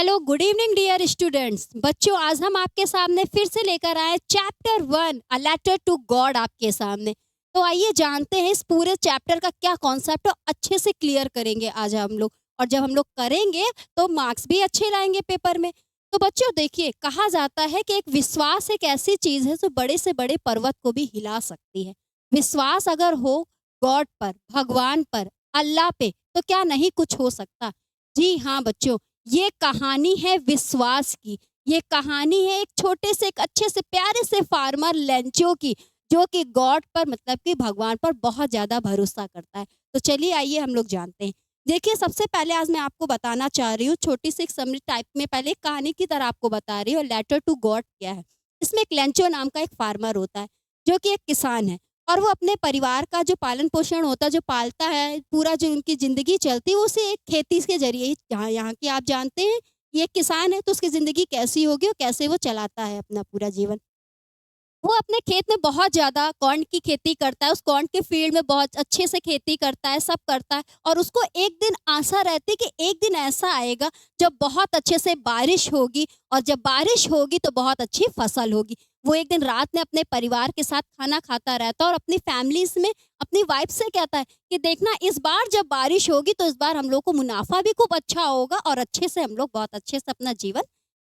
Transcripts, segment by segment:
Hello, good evening dear students. बच्चों, आज हम आपके सामने फिर से लेकर आए chapter 1 a letter to God आपके सामने। तो आइए जानते हैं इस पूरे चैप्टर का क्या कॉन्सेप्ट है, अच्छे से क्लियर करेंगे आज हम लोग। और जब हम लोग करेंगे तो मार्क्स भी अच्छे लाएंगे पेपर में। तो बच्चों देखिए, कहा जाता है कि एक विश्वास एक ऐसी चीज है जो बड़े से बड़े पर्वत को भी हिला सकती है। विश्वास अगर हो गॉड पर, भगवान पर, अल्लाह पे, तो क्या नहीं कुछ हो सकता। जी हाँ बच्चों, ये कहानी है विश्वास की। ये कहानी है एक छोटे से, एक अच्छे से, प्यारे से फार्मर लेंचो की, जो कि गॉड पर, मतलब कि भगवान पर बहुत ज़्यादा भरोसा करता है। तो चलिए आइए हम लोग जानते हैं। देखिए, सबसे पहले आज मैं आपको बताना चाह रही हूँ, छोटी सी एक समरी टाइप में, पहले एक कहानी की तरह आपको बता रही हूँ। लेटर टू गॉड क्या है? इसमें एक लेंचो नाम का एक फार्मर होता है, जो कि एक किसान है। और वो अपने परिवार का जो पालन पोषण होता है, जो पालता है, पूरा जो उनकी ज़िंदगी चलती है, वो उसी एक खेती के ज़रिए ही। जहाँ यहाँ की आप जानते हैं, ये एक किसान है, तो उसकी ज़िंदगी कैसी होगी और कैसे वो चलाता है अपना पूरा जीवन। वो अपने खेत में बहुत ज़्यादा कॉर्न की खेती करता है, उस कॉर्न के फील्ड में बहुत अच्छे से खेती करता है, सब करता है। और उसको एक दिन आशा रहती है कि एक दिन ऐसा आएगा जब बहुत अच्छे से बारिश होगी, और जब बारिश होगी तो बहुत अच्छी फसल होगी। वो एक दिन रात में अपने परिवार के साथ खाना खाता रहता है और अपनी फैमिलीज़ में अपनी वाइफ़ से कहता है कि देखना, इस बार जब बारिश होगी तो इस बार हम लोग को मुनाफ़ा भी खूब अच्छा होगा और अच्छे से हम लोग बहुत अच्छे से अपना जीवन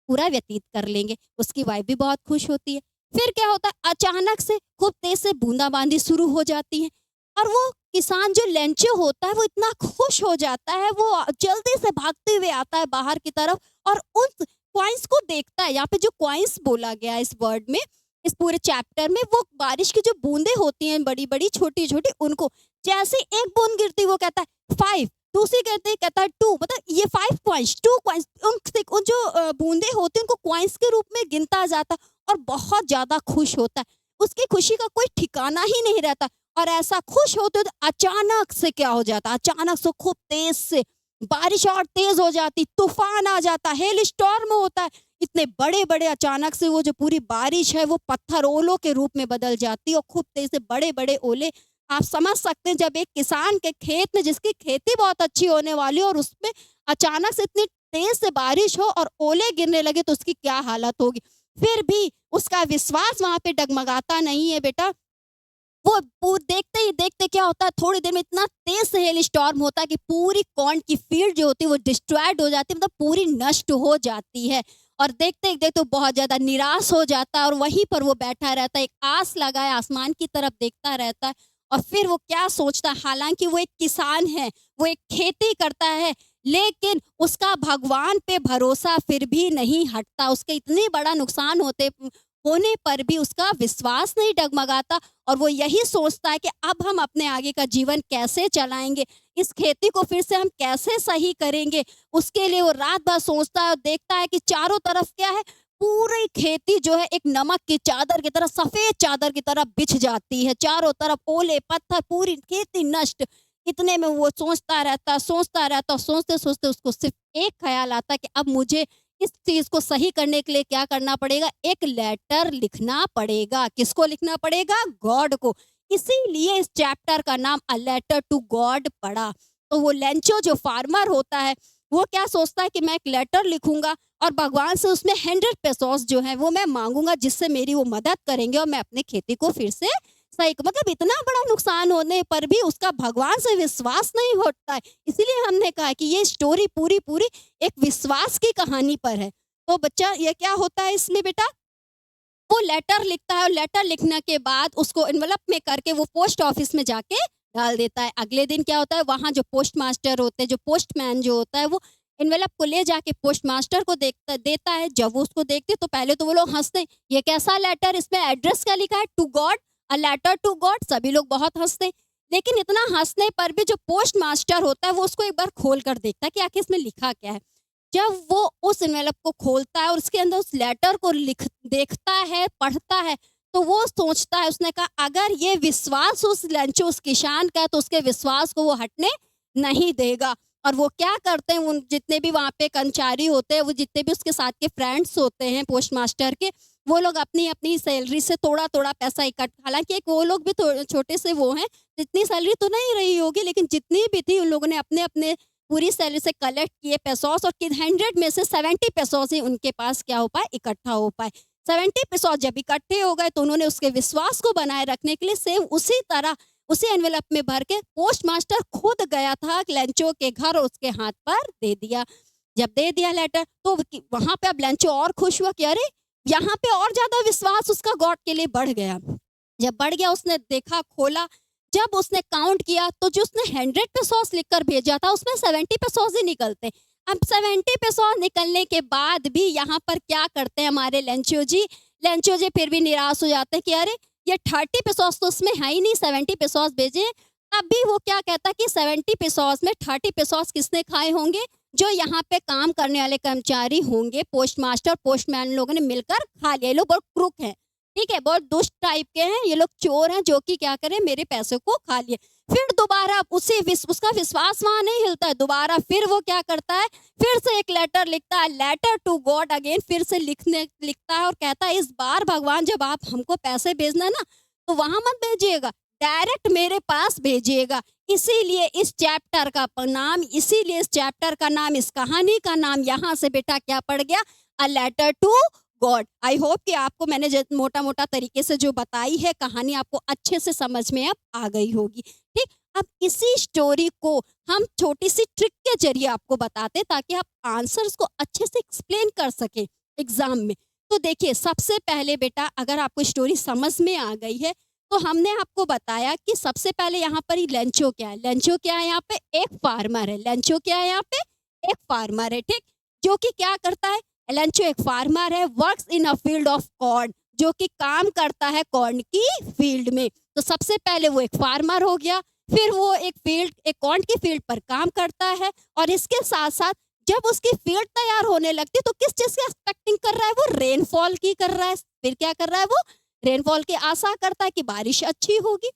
पूरा व्यतीत कर लेंगे। उसकी वाइफ़ भी बहुत खुश होती है। फिर क्या होता है, अचानक से खूब तेज से बूंदाबांदी शुरू हो जाती है। और वो किसान जो लेंचो होता है, वो इतना खुश हो जाता है, वो जल्दी से भागते हुए आता है बाहर की तरफ और उन कॉइन्स को देखता है। यहाँ पे जो कॉइन्स बोला गया है इस वर्ड में, इस पूरे चैप्टर में, वो बारिश की जो बूंदे होती हैं, बड़ी बड़ी छोटी छोटी, उनको जैसे एक बूंद गिरती, वो कहता है 5, दूसरी कहता है 2, मतलब ये 5 कॉइन्स, 2 कॉइन्स, उन जो बूंदे होती हैं उनको कॉइन्स के रूप में गिनता जाता है और बहुत ज़्यादा खुश होता है। उसकी खुशी का कोई ठिकाना ही नहीं रहता। और ऐसा खुश होते तो अचानक से क्या हो जाता, अचानक से खूब तेज से बारिश और तेज हो जाती, तूफान आ जाता, हेल स्टॉर्म होता है। इतने बड़े बड़े अचानक से वो जो पूरी बारिश है वो पत्थर ओलों के रूप में बदल जाती है और खूब तेज से बड़े बड़े ओले। आप समझ सकते हैं, जब एक किसान के खेत में, जिसकी खेती बहुत अच्छी होने वाली हो, और उसमें अचानक से इतनी तेज से बारिश हो और ओले गिरने लगे तो उसकी क्या हालत होगी। फिर भी उसका विश्वास वहाँ पे डगमगाता नहीं है बेटा। वो देखते ही देखते क्या होता है, थोड़ी देर में इतना तेज से हेल स्टॉर्म होता है कि पूरी कॉर्न की फील्ड जो होती है वो डिस्ट्रॉयड हो जाती है, मतलब पूरी नष्ट हो जाती है। और देखते ही देखते वो बहुत ज्यादा निराश हो जाता है और वहीं पर वो बैठा रहता है, एक आस लगाए आसमान की तरफ देखता रहता है। और फिर वो क्या सोचता है, हालांकि वो एक किसान है, वो एक खेती करता है, लेकिन उसका भगवान पे भरोसा फिर भी नहीं हटता। उसके इतने बड़ा नुकसान होने पर भी उसका विश्वास नहीं डगमगाता। और वो यही सोचता है कि अब हम अपने आगे का जीवन कैसे चलाएंगे, इस खेती को फिर से हम कैसे सही करेंगे। उसके लिए वो रात भर सोचता है और देखता है कि चारों तरफ क्या है, पूरी खेती जो है एक नमक की चादर की तरह, सफेद चादर की तरह बिछ जाती है। चारों तरफ ओले पत्थर, पूरी खेती नष्ट। इतने में वो सोचता रहता, सोचता रहता, सोचते सोचते उसको सिर्फ एक ख्याल आता कि अब मुझे इस चीज को सही करने के लिए क्या करना पड़ेगा, एक लेटर लिखना पड़ेगा। किसको लिखना पड़ेगा? गॉड को। इसीलिए इस चैप्टर का नाम अ लेटर टू गॉड पड़ा। तो वो लेंचो जो फार्मर होता है, वो क्या सोचता है कि मैं एक लेटर लिखूंगा और भगवान से उसमें 100 पेसोस जो है वो मैं मांगूंगा, जिससे मेरी वो मदद करेंगे और मैं अपने खेती को फिर से सही, मतलब इतना बड़ा नुकसान होने पर भी उसका भगवान से विश्वास नहीं होता है। इसीलिए हमने कहा कि ये स्टोरी पूरी पूरी एक विश्वास की कहानी पर है। तो बच्चा, ये क्या होता है इसमें बेटा, वो लेटर लिखता है और लेटर लिखने के बाद उसको एनवलप में करके वो पोस्ट ऑफिस में जाके डाल देता है। अगले दिन क्या होता है, वहाँ जो पोस्ट मास्टर होते हैं, जो पोस्टमैन जो होता है, वो एनवलप को ले जाके पोस्ट मास्टर को देता है। जब वो उसको देखते तो पहले तो वो लोग हंसते हैं, ये कैसा लेटर, इसमें एड्रेस क्या लिखा है, to God, a letter to God. सभी लोग बहुत हंसते हैं। लेकिन इतना हंसने पर भी जो पोस्ट मास्टर होता है वो उसको एक बार खोल कर देखता है कि आखिर इसमें लिखा क्या है। जब वो उस एनवेलप को खोलता है और उसके अंदर उस लेटर को लिख देखता है, पढ़ता है, तो वो सोचता है, उसने कहा अगर ये विश्वास उस लेंचो, उस किसान का है, तो उसके विश्वास को वो हटने नहीं देगा। और वो क्या करते हैं, उन जितने भी वहाँ पे कर्मचारी होते हैं, वो जितने भी उसके साथ के फ्रेंड्स होते हैं पोस्ट मास्टर के, वो लोग अपनी अपनी सैलरी से थोड़ा थोड़ा पैसा इकट्ठा, हालांकि एक वो लोग भी छोटे से वो हैं, जितनी सैलरी तो नहीं रही होगी, लेकिन जितनी भी थी उन लोगों ने अपने अपने पूरी सैलरी से कलेक्ट किए पेसोस और 100 में से 70 पेसोस ही उनके पास क्या हो पाए, इकट्ठा हो पाए। 70 पेसोस जब इकट्ठे हो गए तो उन्होंने उसके विश्वास को बनाए रखने के लिए सेम उसी तरह उसी एनवेलप में भर के पोस्ट मास्टर खुद गया था लेंचो के घर और उसके हाथ पर दे दिया। जब दे दिया लेटर तो वहां पे अब लेंचो और खुश हुआ कि अरे यहाँ पे और ज्यादा विश्वास उसका गॉड के लिए बढ़ गया। जब बढ़ गया उसने देखा, खोला, जब उसने काउंट किया तो जो उसने 100 पेसोस लिखकर भेजा था उसमें 70 पेसोस ही निकलते। अब 70 पेसोस निकलने के बाद भी यहाँ पर क्या करते हैं हमारे लेंचो जी फिर भी निराश हो जाते हैं कि अरे ये 30 पेसोस तो उसमें है ही नहीं, 70 पेसोस भेजे। तब भी वो क्या कहता कि 70 पेसोस में 30 पेसोस किसने खाए होंगे, जो यहाँ पे काम करने वाले कर्मचारी होंगे, पोस्ट मास्टर पोस्टमैन लोगों ने मिलकर खा लिया। ये लोग बहुत क्रूक हैं, ठीक है, बहुत दुष्ट टाइप के हैं, ये लोग चोर हैं जो कि क्या करें मेरे पैसे को खा लिए। फिर दोबारा उसका विश्वास वहां नहीं हिलता है, दोबारा फिर वो क्या करता है, फिर से एक लेटर लिखता है, लेटर टू गॉड अगेन, फिर से लिखता है और कहता है इस बार भगवान जब आप हमको पैसे भेजना ना तो वहां मत भेजिएगा, डायरेक्ट मेरे पास भेजिएगा। इसीलिए इस चैप्टर का नाम, इस कहानी का नाम यहाँ से बेटा क्या पड़ गया, a letter to God. I hope कि आपको मैंने मोटा मोटा तरीके से जो बताई है कहानी आपको अच्छे से समझ में अब आ गई होगी। ठीक, अब इसी स्टोरी को हम छोटी सी ट्रिक के जरिए आपको बताते ताकि आप आंसर्स को अच्छे से एक्सप्लेन कर सके एग्जाम में। तो देखिए सबसे पहले बेटा अगर आपको स्टोरी समझ में आ गई है तो हमने आपको बताया कि सबसे पहले यहाँ पर ही लेंचो क्या है। लेंचो क्या है, यहाँ पे एक फार्मर है। लेंचो क्या है, यहाँ पे एक फार्मर है, ठीक, जो कि क्या करता है, लेंचो एक फार्मर है, works in a field of corn, जो कि काम करता है कॉर्न की फील्ड में। तो सबसे पहले वो एक फार्मर हो गया, फिर वो एक कॉर्न की फील्ड पर काम करता है और इसके साथ साथ जब उसकी फील्ड तैयार होने लगती है तो किस चीज की एक्सपेक्टिंग कर रहा है, वो रेनफॉल की कर रहा है। फिर क्या कर रहा है, वो रेनफॉल की आशा करता है कि बारिश अच्छी होगी।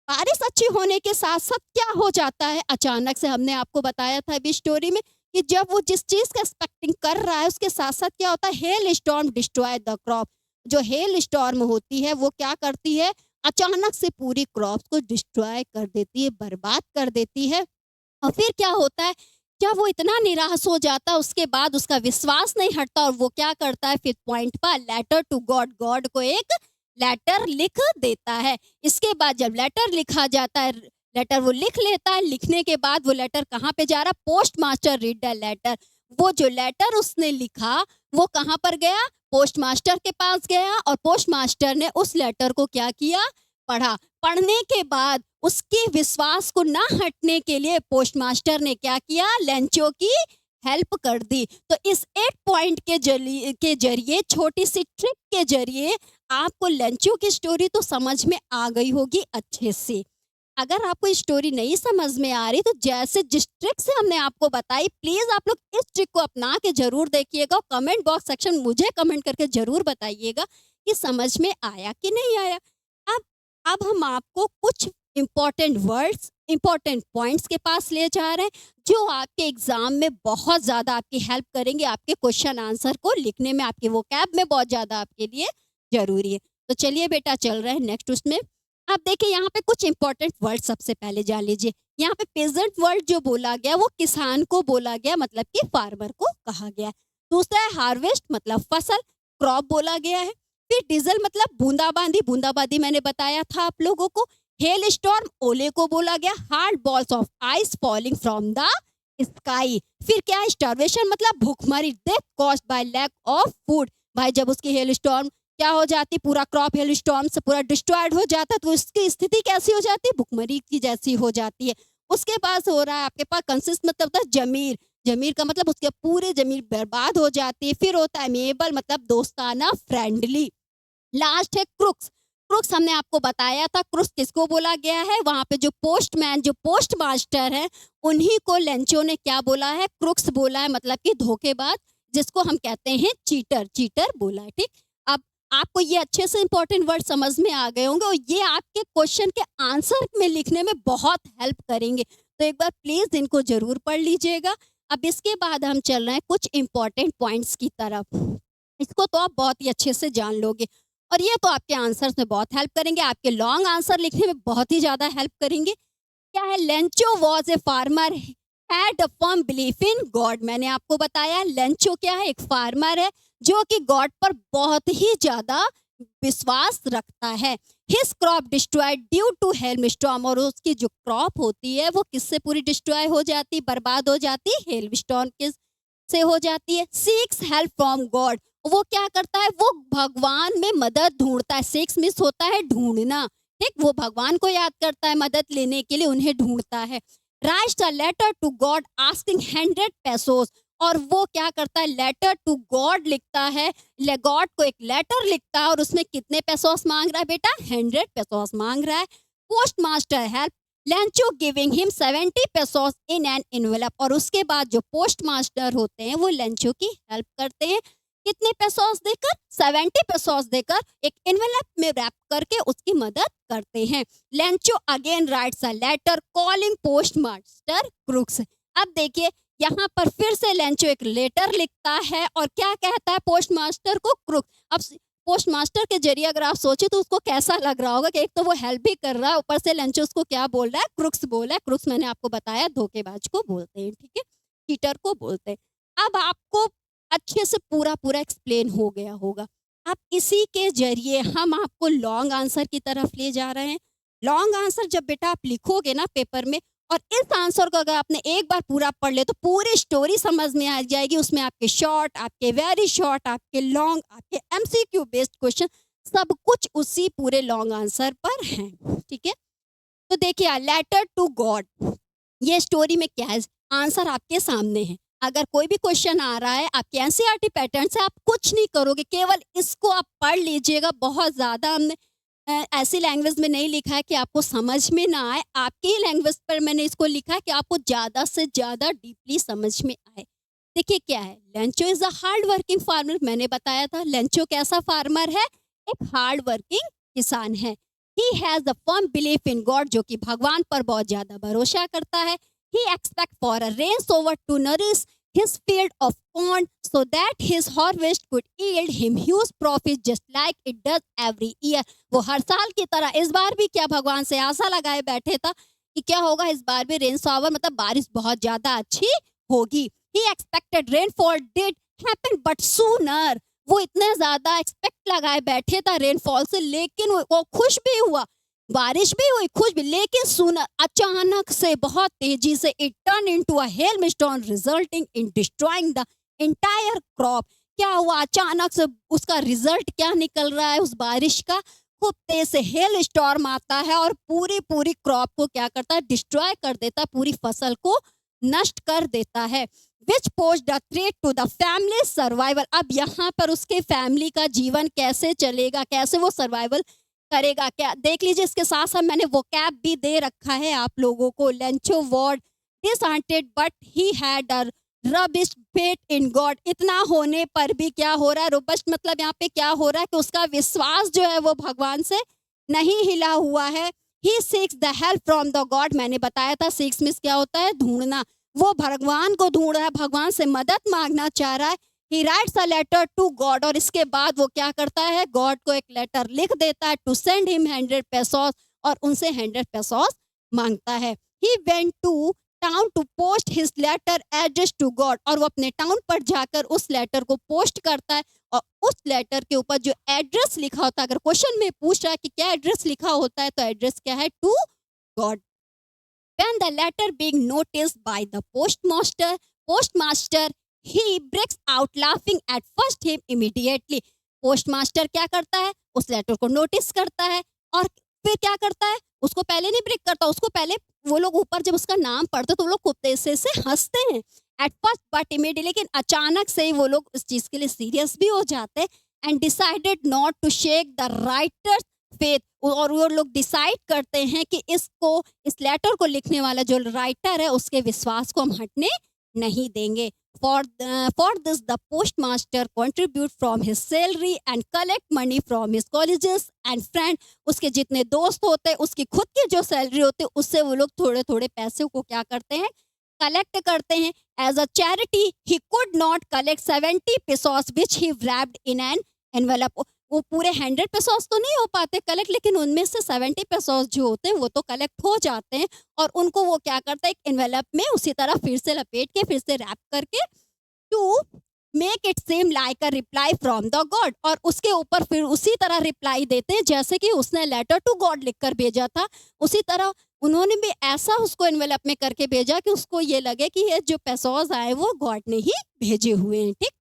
बारिश अच्छी होने के साथ साथ क्या हो जाता है, अचानक से हमने आपको बताया था अभी स्टोरी में कि जब वो जिस चीज का एक्सपेक्टिंग कर रहा है उसके साथ साथ क्या होता है, hello storm destroy the crop. जो हेल स्टॉर्म होती है वो क्या करती है, अचानक से पूरी क्रॉप को डिस्ट्रॉय कर देती है, बर्बाद कर देती है। और फिर क्या होता है, जब वो इतना निराश हो जाता है उसके बाद उसका विश्वास नहीं हटता और वो क्या करता है, फिर पॉइंट पर लेटर टू गॉड, गॉड को एक लेटर लिख देता है। इसके बाद जब लेटर लिखा जाता है, लेटर वो लिख लेता है, लिखने के बाद वो लेटर कहाँ पे जा रहा, post master read the letter. वो जो लेटर उसने लिखा वो कहाँ पर गया, पोस्ट मास्टर के पास गया और पोस्ट मास्टर ने उस लेटर को क्या किया, पढ़ा। पढ़ने के बाद उसके विश्वास को ना हटने के लिए पोस्ट मास्टर ने क्या किया, लेंचो की हेल्प कर दी। तो इस 8 पॉइंट के जरिए छोटी सी ट्रिक के जरिए आपको लेंचो की स्टोरी तो समझ में आ गई होगी अच्छे से। अगर आपको स्टोरी नहीं समझ में आ रही तो जैसे जिस ट्रिक से हमने आपको बताई प्लीज आप लोग इस ट्रिक को अपना के जरूर देखिएगा। कमेंट बॉक्स सेक्शन मुझे कमेंट करके जरूर बताइएगा कि समझ में आया कि नहीं आया। अब हम आपको कुछ इंपॉर्टेंट वर्ड्स, इंपॉर्टेंट पॉइंट्स के पास ले जा रहे हैं जो आपके एग्जाम में बहुत ज्यादा आपकी हेल्प करेंगे, आपके क्वेश्चन आंसर को लिखने में, आपके वोकैब में बहुत ज्यादा आपके लिए जरूरी है। तो चलिए बेटा चल रहे हैं नेक्स्ट उसमें। आप देखिए यहाँ पे कुछ इंपॉर्टेंट वर्ड सबसे पहले जान लीजिए। यहाँ पे पेजेंट वर्ड जो बोला गया वो किसान को बोला गया, मतलब कि फार्मर को कहा गया। दूसरा है हार्वेस्ट, मतलब फसल, क्रॉप बोला गया है। फिर डीजल मतलब बूंदाबांदी, बूंदाबांदी मैंने बताया था आप लोगों को। हेल स्टॉर्म ओले को बोला गया, hard balls of ice falling from the sky. फिर क्या है, स्टार्वेशन मतलब भूखमरी, death caused by lack of food. भाई जब उसकी हेल स्टॉर्म क्या हो जाती, पूरा क्रॉप हेल स्टॉर्म से पूरा डिस्ट्रॉयड हो जाता है तो उसकी स्थिति कैसी हो जाती है, भूखमरी की जैसी हो जाती है। उसके पास हो रहा है आपके पास कंसिस्ट, मतलब होता है जमीर, जमीर का मतलब उसके पूरे जमीर बर्बाद हो जाती है। फिर होता है अमेबल, मतलब दोस्ताना, फ्रेंडली। लास्ट है क्रुक्स। क्रुक्स हमने आपको बताया था, क्रुक्स किसको बोला गया है, वहां पे जो पोस्टमैन, जो पोस्ट मास्टर है उन्हीं को लेंचो ने क्या बोला है, क्रुक्स बोला है, मतलब कि धोखेबाज, जिसको हम कहते हैं चीटर, चीटर बोला है। ठीक, अब आपको ये अच्छे से इंपॉर्टेंट वर्ड समझ में आ गए होंगे और ये आपके क्वेश्चन के आंसर में लिखने में बहुत हेल्प करेंगे। तो एक बार प्लीज इनको जरूर पढ़ लीजिएगा। अब इसके बाद हम चल रहे हैं कुछ इंपॉर्टेंट पॉइंट्स की तरफ। इसको तो आप बहुत ही अच्छे से जान लोगे और ये तो आपके आंसर्स में बहुत हेल्प करेंगे, आपके लॉन्ग आंसर लिखने में बहुत ही ज्यादा हेल्प करेंगे। क्या है, Lencho was a farmer had a firm belief in God. मैंने आपको बताया लेंचो क्या है, एक फार्मर है जो कि गॉड पर बहुत ही ज्यादा विश्वास रखता है। His crop destroyed due to hail storm, और उसकी जो क्रॉप होती है वो किससे पूरी डिस्ट्रॉय हो जाती, बर्बाद हो जाती, हेल स्टॉर्म के से हो जाती है। सीक्स हेल्प फ्रॉम गॉड, वो क्या करता है, वो भगवान में मदद ढूंढता है। सिक्स मिस होता है ढूंढना, ठीक, वो भगवान को याद करता है मदद लेने के लिए, उन्हें ढूंढता है। Writes a letter to God asking 100 pesos, और वो क्या करता है, लेटर टू गॉड लिखता है, गॉड को एक लेटर लिखता है और उसमें कितने पेसोस मांग रहा है बेटा, 100 पेसोस मांग रहा है। Post master help Lencho giving him 70 pesos in an envelope, और उसके बाद जो पोस्ट मास्टर होते हैं वो लेंचो की हेल्प करते हैं, कितने पेसोस देकर, 70 पेसोस देकर, एक इनवेलप में रैप करके उसकी मदद करते हैं। Lencho again writes a letter calling post master crooks. अब देखिए यहाँ पर फिर से लेंचो एक लेटर लिखता है और क्या कहता है पोस्ट मास्टर को, क्रुक। अब पोस्ट मास्टर के जरिए अगर आप सोचे तो उसको कैसा लग रहा होगा कि एक तो वो हेल्प भी कर रहा है, ऊपर से लेंचो उसको क्या बोल रहा है, क्रुक्स बोल रहा है। क्रुक्स मैंने आपको बताया धोखेबाज को बोलते हैं, ठीक है, चीटर को बोलते हैं। अब आपको अच्छे से पूरा पूरा एक्सप्लेन हो गया होगा। अब इसी के जरिए हम आपको लॉन्ग आंसर की तरफ ले जा रहे हैं। लॉन्ग आंसर जब बेटा आप लिखोगे ना पेपर में, और इस आंसर को अगर आपने एक बार पूरा पढ़ ले तो पूरी स्टोरी समझ में आ जाएगी। उसमें आपके शॉर्ट, आपके वेरी शॉर्ट, आपके लॉन्ग, आपके एमसीक्यू बेस्ड क्वेश्चन, सब कुछ उसी पूरे लॉन्ग आंसर पर हैं, ठीक है। तो देखिए लेटर टू गॉड, ये स्टोरी में क्या है, आंसर आपके सामने है। अगर कोई भी क्वेश्चन आ रहा है आपके एनसीईआरटी पैटर्न से, आप कुछ नहीं करोगे, केवल इसको आप पढ़ लीजिएगा। बहुत ज़्यादा हमने ऐसी लैंग्वेज में नहीं लिखा है कि आपको समझ में ना आए, आपकी ही लैंग्वेज पर मैंने इसको लिखा है कि आपको ज़्यादा से ज़्यादा डीपली समझ में आए। देखिए क्या है, Lencho is a hard working farmer. मैंने बताया था लेंचो कैसा फार्मर है, एक हार्ड वर्किंग किसान है। He has a firm belief in God, जो कि भगवान पर बहुत ज़्यादा भरोसा करता है। He expect for a rain over to nourish his field of corn so that his harvest could yield him huge profit just like it does every year। वो हर साल की तरह इस बार भी क्या भगवान से आशा लगाए बैठे था कि क्या होगा, इस बार भी रेन शॉवर मतलब बारिश बहुत ज्यादा अच्छी होगी। He expected rainfall did happen but sooner, वो इतने ज्यादा एक्सपेक्ट लगाए बैठे था रेनफॉल से, लेकिन वो खुश भी हुआ, बारिश भी हुई, खुश भी, लेकिन सुना अचानक से बहुत तेजी से it turn into a hailstorm resulting in destroying the entire crop. क्या हुआ, अचानक से उसका रिजल्ट क्या निकल रहा है उस बारिश का, खूब तेज से हेल स्टॉर्म आता है और पूरी पूरी क्रॉप को क्या करता है, डिस्ट्रॉय कर देता है, पूरी फसल को नष्ट कर देता है। Which pose the threat to the family survival. अब यहाँ पर उसके फैमिली का जीवन कैसे चलेगा, कैसे वो सर्वाइवल करेगा, क्या देख लीजिए। इसके साथ साथ मैंने वो कैप भी दे रखा है आप लोगों को। लेंचो वॉर्ड disheartened but he had a robust faith in God. इतना होने पर भी क्या हो रहा है, रोबस्ट मतलब यहाँ पे क्या हो रहा है कि उसका विश्वास जो है वो भगवान से नहीं हिला हुआ है। He seeks the help from the God, मैंने बताया था सिक्स मिस क्या होता है, ढूंढना। वो भगवान को ढूंढ रहा है, भगवान से मदद मांगना चाह रहा है। He writes a letter to God, और इसके बाद वो क्या करता है, गॉड को एक लेटर लिख देता है टू सेंड हिम 100 पेसोस, और उनसे 100 पेसोस मांगता है। He went to town to post his letter address to God, और वो अपने टाउन पर जाकर उस लेटर को पोस्ट करता है, और उस लेटर के ऊपर जो एड्रेस लिखा होता है, अगर क्वेश्चन में पूछ रहा है कि क्या एड्रेस लिखा होता है, तो एड्रेस क्या है, to God. When the letter being noticed by the postmaster, he breaks out laughing at first him immediately। Postmaster क्या करता है, उस लेटर को नोटिस करता है और फिर क्या करता है, उसको पहले नहीं ब्रेक करता, उसको पहले वो लोग ऊपर जब उसका नाम पढ़ते तो वो लोग खूब तेज से हंसते हैं एट फर्स्ट बट इमीडिएटली, लेकिन अचानक से ही वो लोग इस चीज के लिए सीरियस भी हो जाते हैं। And decided not to shake the writer's faith, और वो लोग डिसाइड करते हैं कि इसको, इस लेटर को लिखने वाला जो राइटर है उसके विश्वास को हम हटने नहीं देंगे। For this the post master contribute from his salary and collect money from his colleges and friend. उसके जितने दोस्त होते हैं, उसकी खुद की जो सैलरी होती है, उससे वो लोग थोड़े थोड़े पैसे को क्या करते हैं, कलेक्ट करते हैं। As a charity he could not collect 70 pesos which he wrapped in an envelope. वो पूरे 100 पेसोस तो नहीं हो पाते कलेक्ट, लेकिन उनमें से 70 पेसोस जो होते हैं वो तो कलेक्ट हो जाते हैं, और उनको वो क्या करता है एक एनवेलप में उसी तरह फिर से लपेट के फिर से रैप करके to make it same like a reply from the God, और उसके ऊपर फिर उसी तरह रिप्लाई देते हैं जैसे कि उसने लेटर टू गॉड लिखकर भेजा था। उसी तरह उन्होंने भी ऐसा उसको एनवेलप में करके भेजा कि उसको ये लगे कि ये जो पेसोस आए वो गॉड ने ही भेजे हुए हैं। ठीक।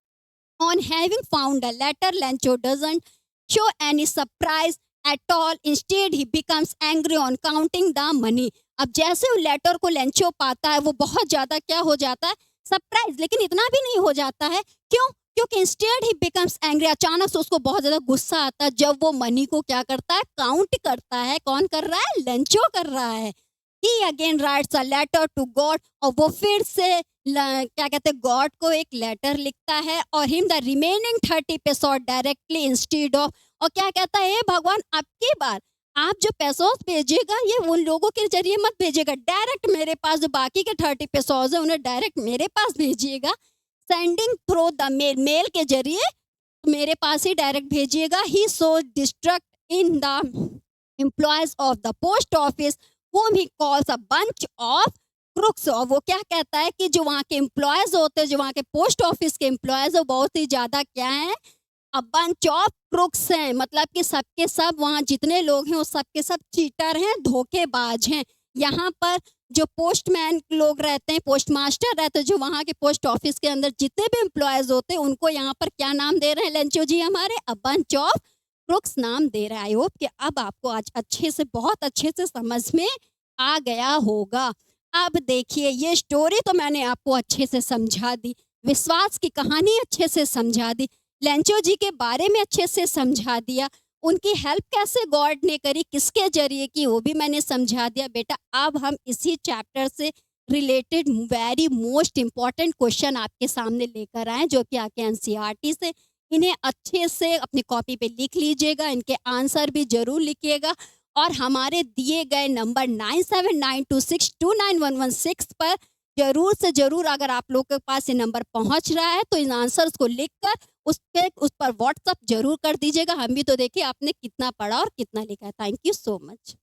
On having found a letter, Lencho doesn't show any surprise at all. Instead, he becomes angry on counting the money. अब जैसे वो लेटर को लेंचो पाता है वो बहुत ज्यादा क्या हो जाता है, सरप्राइज, लेकिन इतना भी नहीं हो जाता है। क्यों? क्योंकि इंस्टेड ही बिकम्स एंग्री, अचानक से उसको बहुत ज्यादा गुस्सा आता है जब वो मनी को क्या करता है, काउंट करता है। कौन कर रहा है? लेंचो कर रहा है। He again writes a letter to God, और वो फिर से क्या कहते हैं गॉड को एक लेटर लिखता है, और him the remaining 30 pesos directly instead of, और क्या कहता है, हे भगवान अब की बार आप जो पेसोस भेजेगा ये उन लोगों के जरिए मत भेजेगा, डायरेक्ट मेरे पास जो बाकी के 30 पेसोस है उन्हें डायरेक्ट मेरे पास भेजिएगा। Sending through the mail, mail के जरिए मेरे पास ही डायरेक्ट भेजिएगा। He so distrust in the employees of the post office whom he calls a bunch of crooks, और वो क्या कहता है कि जो वहाँ के एम्प्लॉयज होते हैं, जो वहाँ के पोस्ट ऑफिस के एम्प्लॉयज है, बहुत ही ज्यादा क्या है, अ बंच ऑफ क्रुक्स हैं, मतलब कि सबके सब वहाँ जितने लोग हैं वो सबके सब चीटर हैं, धोखेबाज हैं। यहाँ पर जो पोस्टमैन लोग रहते हैं, पोस्ट मास्टर रहते हैं, जो वहाँ के पोस्ट ऑफिस के अंदर जितने भी एम्प्लॉयज होते हैं उनको यहाँ पर क्या नाम दे रहे हैं लेंचो जी हमारे, अ बंच ऑफ क्रुक्स नाम दे रहा है। आई होप कि अब आपको आज अच्छे से, बहुत अच्छे से समझ में आ गया होगा। अब देखिए ये स्टोरी तो मैंने आपको अच्छे से समझा दी, विश्वास की कहानी अच्छे से समझा दी, लेंचो जी के बारे में अच्छे से समझा दिया, उनकी हेल्प कैसे गॉड ने करी, किसके जरिए की, वो भी मैंने समझा दिया। बेटा अब हम इसी चैप्टर से related very most important question आपके सामने लेकर आए, जो कि आके एनसीईआरटी से। इन्हें अच्छे से अपनी कॉपी पे लिख लीजिएगा, इनके आंसर भी जरूर लिखिएगा, और हमारे दिए गए नंबर 9792629116 पर जरूर से जरूर, अगर आप लोग के पास ये नंबर पहुंच रहा है तो इन आंसर्स को लिखकर उस पर व्हाट्सअप जरूर कर दीजिएगा। हम भी तो देखिए आपने कितना पढ़ा और कितना लिखा है। Thank you so much.